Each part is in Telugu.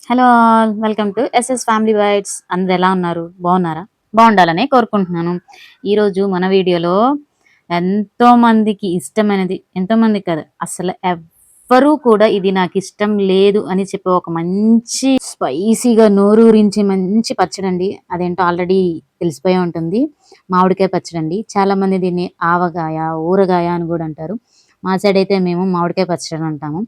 Hello all welcome to SS family whites. అందరు ఎలా ఉన్నారు? బాగున్నారా? బాగుండాలనే కోరుకుంటున్నాను. ఈరోజు మన వీడియోలో ఎంతో మందికి ఇష్టమైనది, ఎంతో మంది కదా అసలు ఎవ్వరూ కూడా ఇది నాకు ఇష్టం లేదు అని చెప్పి ఒక మంచి స్పైసీగా నోరూరించి మంచి పచ్చడి అండి. అదేంటో ఆల్రెడీ తెలిసిపోయి ఉంటుంది. మామిడికాయ పచ్చడి అండి. చాలా మంది దీన్ని ఆవగాయ, ఊరగాయ అని కూడా అంటారు. మా సైడ్ అయితే మేము మామిడికాయ పచ్చడి అంటాము.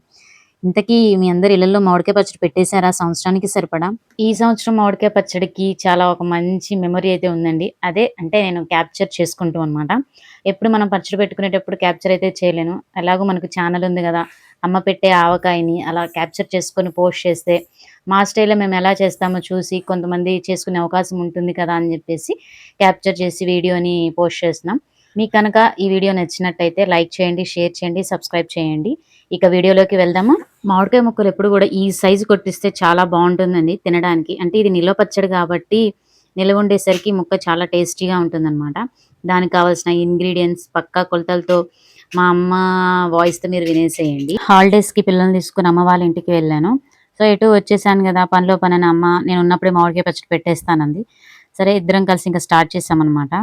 ఇంతకీ మీ అందరి ఇళ్లలో మామిడికాయ పచ్చడి పెట్టేశారా సంవత్సరానికి సరిపడా? ఈ సంవత్సరం మామిడికాయ పచ్చడికి చాలా ఒక మంచి మెమరీ అయితే ఉందండి. అదే అంటే నేను క్యాప్చర్ చేసుకుంటూ అనమాట. ఎప్పుడు మనం పచ్చడి పెట్టుకునేటప్పుడు క్యాప్చర్ అయితే చేయలేను. ఎలాగో మనకు ఛానల్ ఉంది గదా! అమ్మ పెట్టే ఆవకాయని అలా క్యాప్చర్ చేసుకొని పోస్ట్ చేస్తే, మా స్టైల్‌లో మేము ఎలా చేస్తామో చూసి కొంతమంది చేసుకునే అవకాశం ఉంటుంది కదా! అని జెప్పేసి క్యాప్చర్ చేసి వీడియోని పోస్ట్ చేస్తున్నాం. మీకు కనుక ఈ వీడియో నచ్చినట్టయితే లైక్ చేయండి, షేర్ చేయండి, సబ్స్క్రైబ్ చేయండి. ఇక వీడియోలోకి వెళ్దామా? మామిడికాయ ముక్కలు ఎప్పుడు కూడా ఈ సైజు కొట్టిస్తే చాలా బాగుంటుందండి తినడానికి. అంటే ఇది నిల్వ పచ్చడి కాబట్టి నిల్వ ఉండేసరికి ముక్క చాలా టేస్టీగా ఉంటుందన్నమాట. దానికి కావాల్సిన ఇంగ్రీడియంట్స్ పక్కా కొలతలతో మా అమ్మ వాయిస్‌తో మీరు వినేసేయండి. హాలిడేస్‌కి పిల్లల్ని తీసుకొని అమ్మ వాళ్ళ ఇంటికి వెళ్ళాను. సో, ఎటు వచ్చేసాను గదా! పనిలో పనని అమ్మ నేనున్నప్పుడే మామిడికాయ పచ్చడి పెట్టేస్తానంది. సరే ఇద్దరం కలిసి ఇంక స్టార్ట్ చేశామన్నమాట.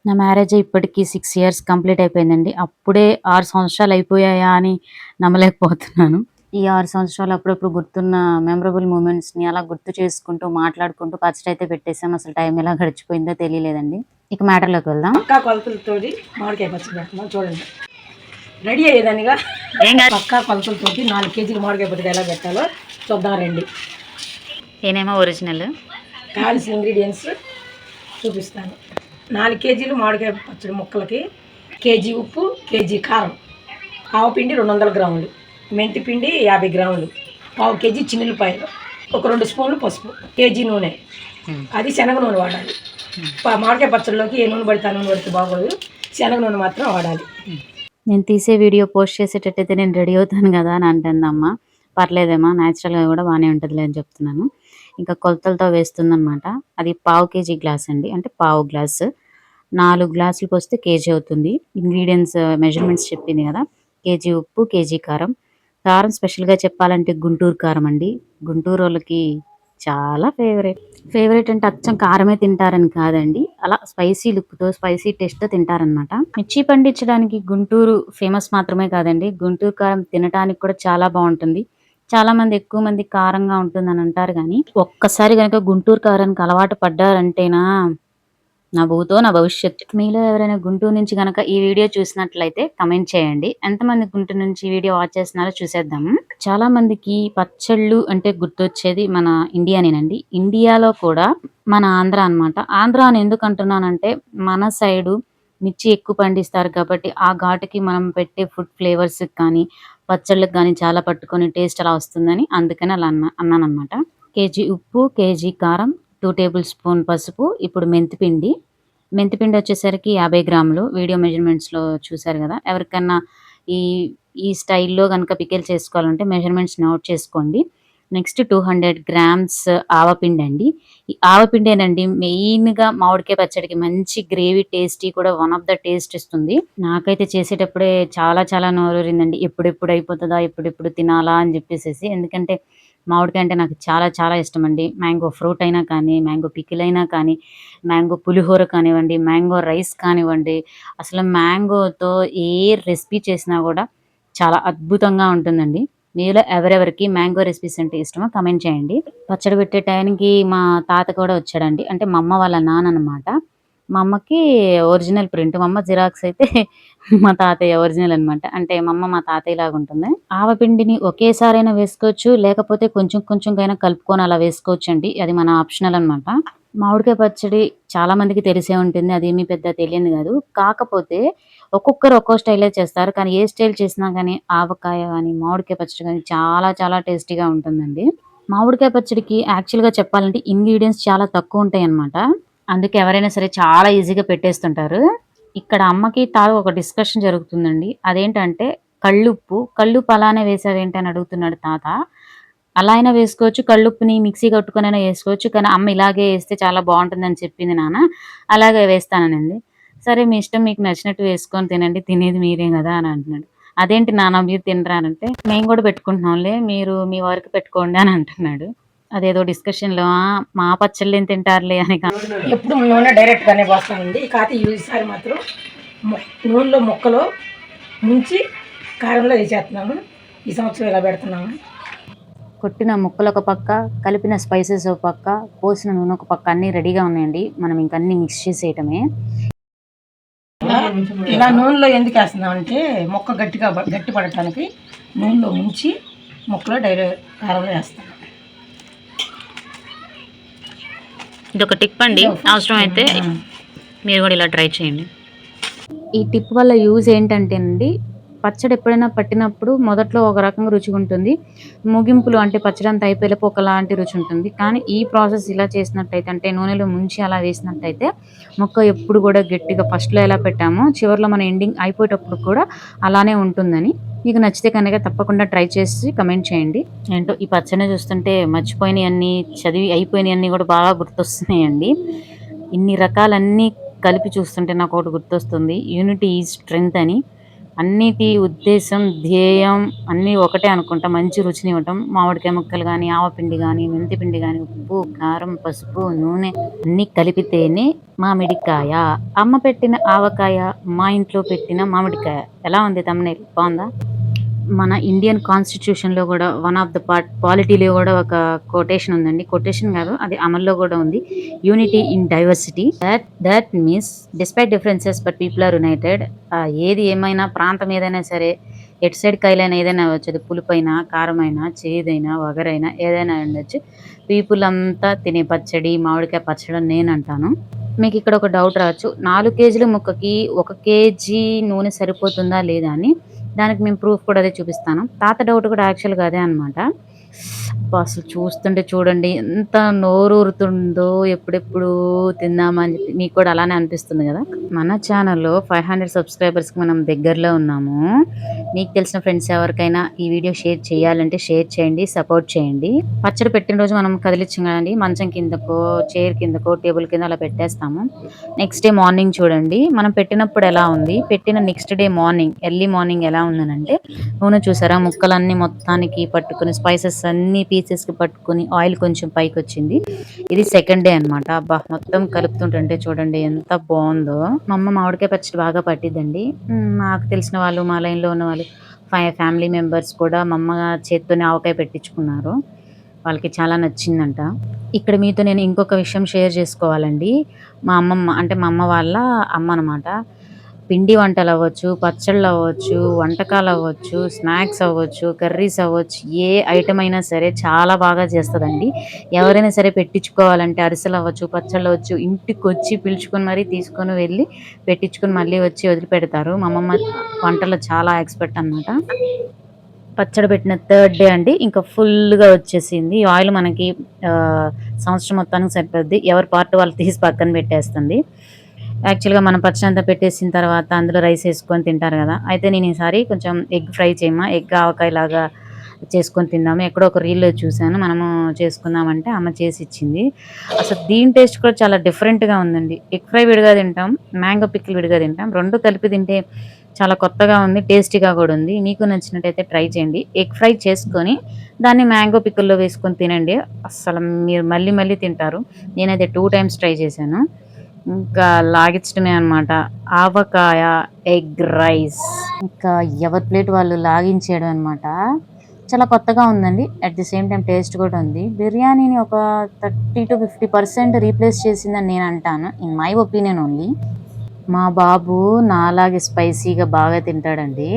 నా మ్యారేజ్ ఇప్పటికి 6 ఇయర్స్ కంప్లీట్ అయిపోయిందండి. అప్పుడే 6 సంవత్సరాలు అయిపోయాయా అని నమ్మలేకపోతున్నాను. ఈ 6 సంవత్సరాలు అప్పుడప్పుడు గుర్తున్న మెమరబుల్ మూమెంట్స్‌ని అలా గుర్తు చేసుకుంటూ, మాట్లాడుకుంటూ పచ్చడైతే పెట్టేసాం. అసలు టైం ఎలా గడిచిపోయిందో తెలియలేదండి. ఇక మ్యాటర్‌లోకి వెళ్దాం. పక్కా కొలతలతోటి మామిడికాయ పచ్చడి పెడుతున్నాం చూడండి. రెడీ అయ్యేదానిగా పక్కా కొలతలతోటి 4 కేజీలు మామిడికాయ పచ్చడి ఎలా పెట్టాలో చూద్దాం రండి. నేనేమో ఒరిజినల్. కావాల్సిన ఇంగ్రీడియంట్స్ చూపిస్తాను. 4 కేజీలు మామిడికాయ పచ్చడి ముక్కలకి కేజీ ఉప్పు, కేజీ కారం, ఆవపిండి 200 గ్రాములు, మెంతి పిండి 50 గ్రాములు, పావు కేజీ చిన్నులపాయలు, ఒక 2 స్పూన్లు పసుపు, కేజీ నూనె, అది శనగ నూనె వాడాలి. మామిడికాయ పచ్చడిలోకి ఏ నూనె పడితే ఆ నూనె పడితే బాగోదు, శనగ నూనె మాత్రం వాడాలి. నేను తీసే వీడియో పోస్ట్ చేసేటట్టయితే నేను రెడీ అవుతాను గదా! అని అంటుందమ్మ. పర్లేదమ్మా నేచురల్‌గా గూడా బానే ఉంటదిలే అని చెప్తున్నాను. ఇంకా కొలతలతో వేస్తుందనమాట. అది పావు కేజీ గ్లాస్ అండి. అంటే పావు గ్లాసు. 4 గ్లాసులు పోస్తే కేజీ అవుతుంది. ఇంగ్రీడియెంట్స్ మెజర్‌మెంట్స్ చెప్పింది గదా! కేజీ ఉప్పు, కేజీ కారం. కారం స్పెషల్‌గా చెప్పాలంటే గుంటూరు కారం అండి. గుంటూరోళ్ళకి చాలా ఫేవరెట్. ఫేవరెట్ అంటే అచ్చం కారమే తింటారని కాదండి. అలా స్పైసీ లుక్‌తో, స్పైసీ టేస్ట్‌తో తింటారనమాట. మిర్చి పండించడానికి గుంటూరు ఫేమస్ మాత్రమే కాదండి. గుంటూరు కారం తినటానికి కూడా చాలా బావుంటుంది. చాలా మంది ఎక్కువ మంది కారంగా ఉంటుందని అంటారు గానీ, ఒక్కసారి గనక గుంటూరు కారానికి అలవాటు పడ్డారంటేనా నా భూతో నా భవిష్యత్తు. మీలో ఎవరైనా గుంటూరు నుంచి గనక ఈ వీడియో చూసినట్లయితే కామెంట్ చేయండి. ఎంతమంది గుంటూరు నుంచి ఈ వీడియో వాచ్ చేస్తున్నారో చూసేద్దాము. చాలా మందికి పచ్చళ్ళు అంటే గుర్తొచ్చేది మన ఇండియానేనండి. ఇండియాలో కూడా మన ఆంధ్ర అన్నమాట. ఆంధ్ర అని ఎందుకు అంటున్నానంటే మన సైడు మిర్చి ఎక్కువ పండిస్తారు కాబట్టి ఆ ఘాటుకి మనం పెట్టే ఫుడ్ ఫ్లేవర్స్‌కి కానీ, పచ్చళ్ళకి గానీ చాలా పట్టుకొని టేస్ట్ అలా వస్తుందని అందుకని అలా అన్నానన్నమాట. కేజీ ఉప్పు, కేజీ కారం, 2 టేబుల్ స్పూన్ పసుపు, ఇప్పుడు మెంతిపిండి. మెంతిపిండి వచ్చేసరికి 50 గ్రాములు. వీడియో మెజర్‌మెంట్స్‌లో చూసారు గదా! ఎవరికన్నా ఈ ఈ స్టైల్‌లో గనక పికిల్ చేసుకోవాలంటే మెజర్‌మెంట్స్ నోట్ చేసుకోండి. నెక్స్ట్ 200 గ్రామ్స్ ఆవపిండండి. ఈ ఆవపిండేనండి మెయిన్‌గా మామిడికాయ పచ్చడికి మంచి గ్రేవీ టేస్టీ కూడా వన్ ఆఫ్ ద టేస్ట్ ఇస్తుంది. నాకైతే చేసేటప్పుడే చాలా చాలా నోరూరిందండి. ఎప్పుడెప్పుడు అయిపోతదా? ఎప్పుడెప్పుడు తినాలా? అని జెప్పేసేసి. ఎందుకంటే మామిడికాయ అంటే నాకు చాలా చాలా ఇష్టమండి. మ్యాంగో ఫ్రూట్ అయినా కానీ, మ్యాంగో పికిల్ అయినా కానీ, మ్యాంగో పులిహోర కానివ్వండి, మ్యాంగో రైస్ కానివ్వండి, అసలు మ్యాంగోతో ఏ రెసిపీ చేసినా గూడా చాలా అద్భుతంగా ఉంటుందండి. మీలో ఎవరెవరికి మ్యాంగో రెసిపీస్ అంటే ఇష్టమో కామెంట్ చేయండి. పచ్చడి పెట్టే టయానికి మా తాత కూడా వచ్చాడండి. అంటే మా అమ్మ వాళ్ళ నాన్ననమాట. మా అమ్మకి ఒరిజినల్ ప్రింట్. మా అమ్మ జిరాక్స్ అయితే మా తాతయ్య ఒరిజినల్ అనమాట. అంటే మా అమ్మ మా తాతయ్య లాగుంటుంది. ఆవపిండిని ఒకేసారైనా వేసుకోవచ్చు. లేకపోతే కొంచెం కొంచెంగైనా కలుపుకొని అలా వేసుకోవచ్చండి. అది మన ఆప్షనల్ అనమాట. మామిడికాయ పచ్చడి చాలా మందికి తెలిసే ఉంటుంది. అదేమీ పెద్ద తెలియనిది గాదు. కాకపోతే ఒక్కొక్కరు ఒక్కో స్టైలే చేస్తారు. కానీ ఏ స్టైల్ చేసినా గానీ ఆవకాయ గానీ, మామిడికాయ పచ్చడి గానీ చాలా చాలా టేస్టీగా ఉంటుందండి. మామిడికాయ పచ్చడికి యాక్చువల్‌గా చెప్పాలంటే ఇంగ్రీడియెంట్స్ చాలా తక్కువుంటాయన్నమాట. అందుకే ఎవరైనా సరే చాలా ఈజీగా పెట్టేస్తుంటారు. ఇక్కడ అమ్మకి, తాతకి ఒక డిస్కషన్ జరుగుతుందండి. అదేంటంటే కల్లుప్పు, కల్లుప్పు అలానే వేసావేంటి అని అడుగుతున్నాడు తాత. అలా అయినా వేసుకోవచ్చు. కల్లుప్పుని మిక్సీ కొట్టుకొనైనా ఏసుకోవచ్చు. కానీ అమ్మ ఇలాగే ఏస్తే చాలా బావుంటుందని చెప్పింది నాన్న. అలాగే వేస్తాననింది. సరే మీ ఇష్టం మీకు నచ్చినట్టు వేసుకొని తినండి. తినేది మీరే గదా! అని అంటున్నాడు. అదేంటి నాన్న మీరు తినరా అనంటే, మేము గూడా పెట్టుకుంటున్నాంలే. మీరు మీ వరకు పెట్టుకోండి అని అంటున్నాడు. అదేదో డిస్కషన్‌లో మా పచ్చళ్ళు ఏం తింటారులే అని ఎప్పుడు నూనె డైరెక్ట్గానే పోస్తామండి. కాకపోతే ఈసారి మాత్రం నూనెలో ముక్కలు ముంచి కారంలో వేసేస్తున్నాము. ఈ సంవత్సరం ఇలా పెడుతున్నాము. కొట్టిన ముక్కలు ఒక పక్క, కలిపిన స్పైసెస్ ఒక పక్క, పోసిన నూనె ఒక పక్క అన్నీ రెడీగా ఉన్నాయండి. మనం ఇంక అన్నీ మిక్స్ చేసేయటమే. ఇలా నూనెలో ఎందుకు వేస్తున్నామంటే మొక్క గట్టి పడటానికి నూనెలో ముంచి ముక్కలో డైరెక్ట్ కారంలో వేస్తాం. ఇది ఒక టిప్ అండి, అవసరం అయితే మీరు కూడా ఇలా ట్రై చేయండి. ఈ టిప్ వల్ల యూజ్ ఏంటంటేనండి, పచ్చడి ఎప్పుడైనా పట్టినప్పుడు మొదట్లో ఒక రకంగా రుచిగా ఉంటుంది, ముగింపులు అంటే పచ్చడి అంతా అయిపోయేలోపు ఒకలాంటి రుచి ఉంటుంది. కానీ ఈ ప్రాసెస్ ఇలా చేసినట్టయితే, అంటే నూనెలో ముంచి అలా వేసినట్టయితే ముక్క ఎప్పుడు కూడా గట్టిగా ఫస్ట్లో ఎలా పెట్టామో చివరిలో మన ఎండింగ్ అయిపోయేటప్పుడు కూడా అలానే ఉంటుందని. మీకు నచ్చితే కనుక తప్పకుండా ట్రై చేసి కమెంట్ చేయండి. ఏంటో ఈ పచ్చడిని చూస్తుంటే మర్చిపోయినవన్నీ, చదివి అయిపోయినవన్నీ కూడా బాగా గుర్తొస్తున్నాయండి. ఇన్ని రకాలన్నీ కలిపి చూస్తుంటే నాకు ఒకటి గుర్తొస్తుంది, యూనిటీ ఈజ్ స్ట్రెంగ్త్ అని. అన్నిటి ఉద్దేశం, ధ్యేయం అన్నీ ఒకటే అనుకుంటా, మంచి రుచిని ఇవ్వటం. మామిడికాయ ముక్కలు కానీ, ఆవపిండి కానీ, మెంతిపిండి కానీ, ఉప్పు, కారం, పసుపు, నూనె అన్నీ కలిపితేనే మామిడికాయ. అమ్మ పెట్టిన ఆవకాయ, మా ఇంట్లో పెట్టిన మామిడికాయ. ఎలా ఉంది తమ్మునేల్, బాగుందా? మన ఇండియన్ కాన్స్టిట్యూషన్లో కూడా వన్ ఆఫ్ ద పాలిటీలో కూడా ఒక కొటేషన్ ఉందండి. కొటేషన్ కాదు, అది అమల్లో కూడా ఉంది. Unity in diversity. That means despite differences but people are united. ఏది ఏమైనా, ప్రాంతం ఏదైనా సరే, ఎటు సైడ్ కైలైనా ఏదైనా అవ్వచ్చు, అది పులుపైనా, కారమైనా, చేదైనా, వగరైనా ఏదైనా ఉండొచ్చు. పీపుల్ అంతా తినే పచ్చడి మామిడికాయ పచ్చడి అని నేను అంటాను. మీకు ఇక్కడ ఒక డౌట్ రావచ్చు, 4 కేజీల ముక్కకి 1 కేజీ నూనె సరిపోతుందా లేదా అని. దానికి మేము ప్రూఫ్ కూడా అదే చూపిస్తాను. తాత డౌట్ కూడా యాక్చువల్గా అదే అనమాట. అసలు చూస్తుంటే చూడండి ఎంత నోరూరుతుందో, ఎప్పుడెప్పుడు తిందామని చెప్పి. మీకు కూడా అలానే అనిపిస్తుంది కదా. మన ఛానల్లో 500 సబ్స్క్రైబర్స్కి మనం దగ్గరలో ఉన్నాము. మీకు తెలిసిన ఫ్రెండ్స్ ఎవరికైనా ఈ వీడియో షేర్ చేయాలంటే షేర్ చేయండి, సపోర్ట్ చేయండి. పచ్చడి పెట్టిన రోజు మనం కదిలించాం కదండి, మంచం కిందకో, చైర్ కిందకో, టేబుల్ కింద అలా పెట్టేస్తాము. నెక్స్ట్ డే మార్నింగ్ చూడండి మనం పెట్టినప్పుడు ఎలా ఉంది, పెట్టిన next day morning, early morning ఎలా ఉందనంటే, నూనె చూసారా ముక్కలన్నీ మొత్తానికి పట్టుకుని, స్పైసెస్ అన్ని పీసెస్కి పట్టుకుని, ఆయిల్ కొంచెం పైకి వచ్చింది. ఇది సెకండ్ డే అనమాట. అబ్బా, మొత్తం కలుపుతుంటే చూడండి ఎంత బాగుందో. మా అమ్మ మామిడికాయ పచ్చడి బాగా పట్టిద్దండి. నాకు తెలిసిన వాళ్ళు, మా లైన్లో ఉన్న వాళ్ళు, 5 ఫ్యామిలీ మెంబర్స్ కూడా మా అమ్మ చేత్తోనే ఆవకాయ పెట్టించుకున్నారు. వాళ్ళకి చాలా నచ్చిందంట. ఇక్కడ మీతో నేను ఇంకొక విషయం షేర్ చేసుకోవాలండి. మా అమ్మమ్మ అంటే మా అమ్మ వాళ్ళ అమ్మ అనమాట. పిండి వంటలు అవ్వచ్చు, పచ్చళ్ళు అవ్వచ్చు, వంటకాలు అవ్వచ్చు, స్నాక్స్ అవ్వచ్చు, కర్రీస్ అవ్వచ్చు, ఏ ఐటమ్ అయినా సరే చాలా బాగా చేస్తుందండి. ఎవరైనా సరే పెట్టించుకోవాలంటే అరిసెలు అవ్వచ్చు, పచ్చళ్ళు అవ్వచ్చు, ఇంటికి వచ్చి పిలుచుకొని మరీ తీసుకొని వెళ్ళి పెట్టించుకొని మళ్ళీ వచ్చి వదిలిపెడతారు. మా అమ్మమ్మ వంటలో చాలా ఎక్స్పర్ట్ అనమాట. పచ్చడి పెట్టిన థర్డ్ డే అండి ఇంకా ఫుల్గా వచ్చేసింది. ఈ ఆయిల్ మనకి సంవత్సరం మొత్తానికి సరిపోద్ది. ఎవరి పార్ట్ వాళ్ళు తీసి పక్కన పెట్టేస్తుంది. యాక్చువల్గా మనం పచ్చడి అంతా పెట్టేసిన తర్వాత అందులో రైస్ వేసుకొని తింటారు కదా. అయితే నేను ఈసారి కొంచెం ఎగ్ ఫ్రై చేయమా, ఎగ్ ఆవకాయలాగా చేసుకొని తిందాము. ఎక్కడో ఒక రీల్లో చూశాను, మనము చేసుకుందామంటే అమ్మ చేసి ఇచ్చింది. అసలు దీని టేస్ట్ కూడా చాలా డిఫరెంట్గా ఉందండి. ఎగ్ ఫ్రై విడిగా తింటాం, మ్యాంగో పికిల్ విడిగా తింటాం. రెండు కలిపి తింటే చాలా కొత్తగా ఉంది, టేస్టీగా కూడా ఉంది. మీకు నచ్చినట్టయితే ట్రై చేయండి. ఎగ్ ఫ్రై చేసుకొని దాన్ని మ్యాంగో పికిల్లో వేసుకొని తినండి, అసలు మీరు మళ్ళీ మళ్ళీ తింటారు. నేనైతే 2 టైమ్స్ ట్రై చేశాను. ఇంకా లాగించడమే అనమాట. ఆవకాయ ఎగ్ రైస్ ఇంకా ఎవరి ప్లేట్ వాళ్ళు లాగించేయడం అనమాట. చాలా కొత్తగా ఉందండి, at the same time taste కూడా ఉంది. బిర్యానీని ఒక 30 to 50% రీప్లేస్ చేసిందని నేను అంటాను, ఇన్ మై ఒపీనియన్ ఓన్లీ. మా బాబు నాలాగే స్పైసీగా బాగా తింటాడండి.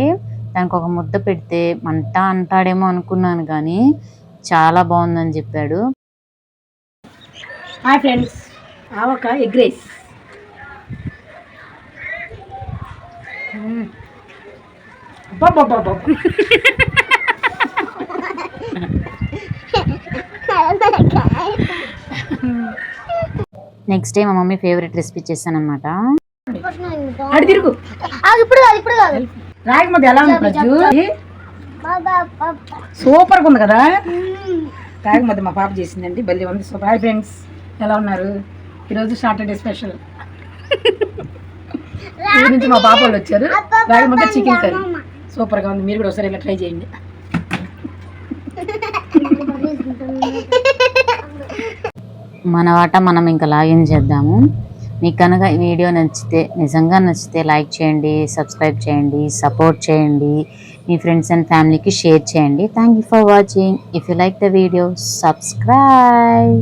దానికి ఒక ముద్ద పెడితే మంట అంటాడేమో అనుకున్నాను, కానీ చాలా బాగుందని చెప్పాడు. హాయ్ ఫ్రెండ్స్, ఆవకాయ ఎగ్ రైస్. నెక్స్ట్ డే మా మమ్మీ ఫేవరెట్ రెసిపీ చేశాను అనమాట. అడి తిరుగు. రాగి ముద్ద ఎలా ఉంది? సూపర్గా ఉంది కదా. రాగి ముద్ద మా పాప చేసిందండి, భలే ఉంది. సూపర్. హాయ్ ఫ్రెండ్స్, ఎలా ఉన్నారు? ఈరోజు సాటర్డే స్పెషల్. ఊరి నుంచి మా పాప వాళ్ళు వచ్చారు. రాగి ముద్ద చికెన్ కర్రీ సూపర్గా ఉంది. మీరు కూడా ఒకసారి ఇలా ట్రై చేయండి. మన వాట మనం ఇంకా లాగిన్ చేద్దాము. మీకు కనుక ఈ వీడియో నచ్చితే, నిజంగా నచ్చితే లైక్ చేయండి, సబ్స్క్రైబ్ చేయండి, సపోర్ట్ చేయండి, మీ ఫ్రెండ్స్ అండ్ ఫ్యామిలీకి షేర్ చేయండి. Thank you for watching. If you like the video, subscribe.